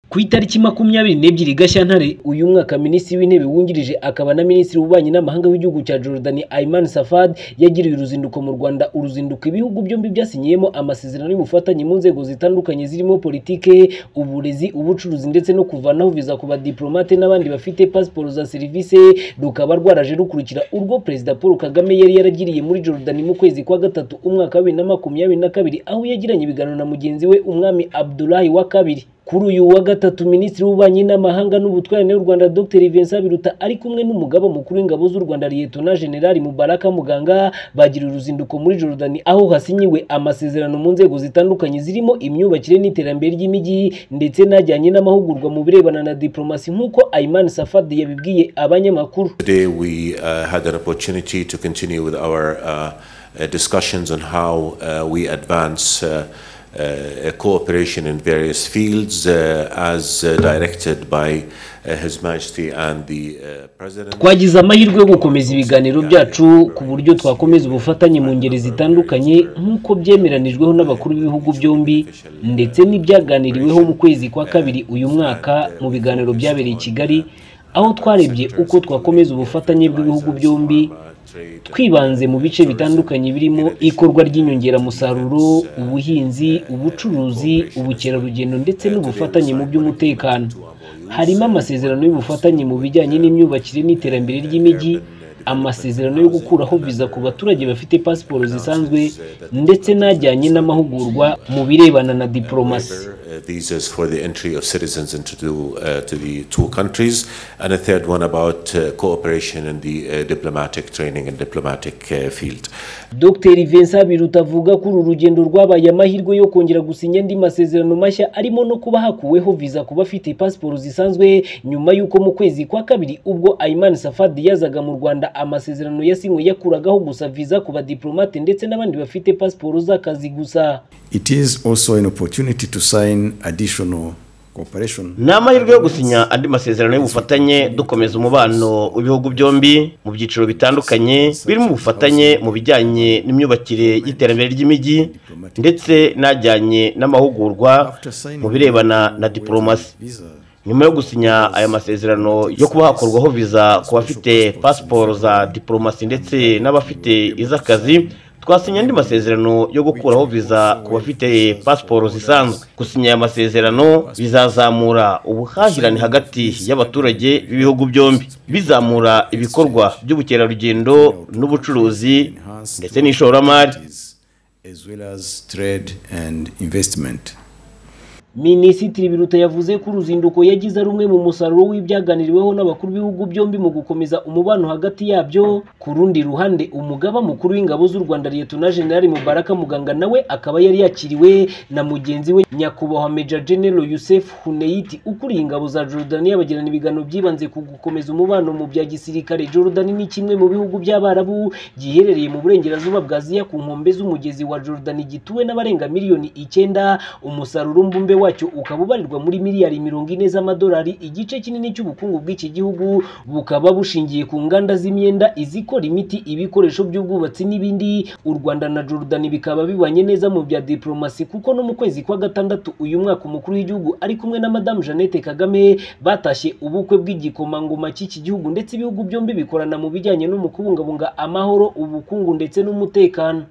Ku itariki 22 Gashyantare uyu mwaka Minisitiri w'Intebe wungirije akaba na Minisitiri w'Ububanyi n'Amahanga w'igihugu cya Jordanie Ayman Safad yagiriye uruzinduko mu Rwanda. Uruzinduko ibihugu byombi byasinyiyemo amasezerano y'ubufatanye mu nzego zitandukanye zirimo politike, uburezi, ubucuruzi ndetse no kuvanaho viza ku badiplomate n'abandi bafite passport za service, rukaba rwaraje rukurikira urwo Perezida Paul Kagame yari yaragiriye muri Jordanie mu kwezi kwa gatatu umwaka wa 2022 aho yagiranye ibiganiro na mugenzi we Umwami Abdullahi wa kabiri. Kuri uyu wa gatatu Minisitiri w'Ububanyi n'Amahanga n'Ubutwererane w'u Rwanda Dr Vincent Biruta ari kumwe n'umugaba mukuru w'ingabo z'u Rwanda Lieutenant General Mubaraka Muganga bagiriye uruzinduko muri Jordanie aho hasinyiwe amasezerano mu nzego zitandukanye zirimo imyubakire n'iterambere ry'imijyi ndetse najyanye n'amahugurwa mu birebana na diplomasi nk'uko Ayman Safad yabibwiye abanyamakuru. Today we had an opportunity to continue with our discussions on how we advance cooperation in various fields as directed by His Majesty and the President. Twagize amahirwe yo gukomeza ibiganiro byacu ku buryo twakomeza ubufatanye mu ngeri zitandukanye nk'uko byemeranijweho n'abakuru b'ibihugu byombi ndetse n'ibyaganiriweho mu kwezi kwa kabiri uyu mwaka mu biganiro byabereye i Kigali, aho twarebye uko twakomeza ubufatanye bw'ibihugu byombi twibanze mu bice bitandukanye birimo ikorwa ry'inyongeramusaruro, ubuhinzi, ubucuruzi, ubukerarugendo ndetse n'ubufatanye mu by'umutekano. Harimo amasezerano y'ubufatanye mu bijyanye n'imyubakire n'iterambere ry'imijyi, amasezerano yo gukuraho viza ku baturage bafite passport zisanzwe ndetse najyanye n'amahugurwa mu birebana na diplomasi. Visas for the entry of citizens into the two countries, and a third one about cooperation in the diplomatic training and diplomatic field. Dr Vincent Biruta avuga ko uru rugendo rwabaye amahirwe yo kongera gusinya andi masezerano mashya arimo no kuba hakuweho viza ku bafite passport zisanzwe nyuma y'uko mu kwezi kwa kabiri ubwo Ayman Safad yazaga mu Rwanda amasezerano yasinywe yakuragaho gusa viza ku badiplomate ndetse n'abandi bafite passport z'akazi gusa. It is also an opportunity to sign additional cooperation. N'amahirwe yo gusinya andi masezerano y'ubufatanye dukomeza umubano w'ibihugu byombi mu byiciro bitandukanye birimo ubufatanye mu bijyanye n'imyubakire y'iterambere ry'imijyi ndetse najyanye n'amahugurwa mu birebana na diplomasi. Nyuma yo gusinya aya masezerano yo kuba hakorwaho viza ku bafite passport za diplomasi ndetse n'abafite iz'akazi, twasinya andi masezerano yo gukuraho viza ku bafite passport zisanzwe. Gusinya aya masezerano bizazamura ubuhahirane hagati y'abaturage b'ibihugu byombi, bizamura ibikorwa by'ubukerarugendo n'ubucuruzi ndetse n'ishoramari, as well as trade and investment. Minisitiri Biruta yavuze ko uruzinduko yagize rumwe mu musaruro w'ibyaganiriweho n'abakuru b'ibihugu byombi mu gukomeza umubano hagati yabyo. Ku rundi ruhande umugaba mukuru w'ingabo z'u Rwanda Lieutenant General Mubaraka Muganga nawe akaba yari yakiriwe na mugenzi we Nyakubahwa Major General Yosef Huneiti ukuriye ingabo za Jordanie, bagirana ibiganiro byibanze ku gukomeza umubano mu bya gisirikare. Jordanie ni kimwe mu bihugu by'Abarabu giherereye mu burengerazuba bwa Aziya ku nkombe z'umugezi wa Jordanie, gituwe n'abarenga miliyoni 9. Umusaruro mbumbe wacyo ukaba ubarirwa muri miliyari 40 z'amadolari. Igice kinini cy'ubukungu bw'iki gihugu bukaba bushingiye ku nganda z'imyenda, izikora imiti, ibikoresho by'ubwubatsi n'ibindi. U Rwanda na Jordanie bikaba bibanye neza mu bya diplomasi kuko no mu kwezi kwa gatandatu uyu mwaka umukuru w'igihugu ari kumwe na Madame Jeannette Kagame batashye ubukwe bw'igikomangoma cy'iki gihugu, ndetse ibihugu byombi bikorana mu bijyanye no mu kubungabunga amahoro, ubukungu ndetse n'umutekano.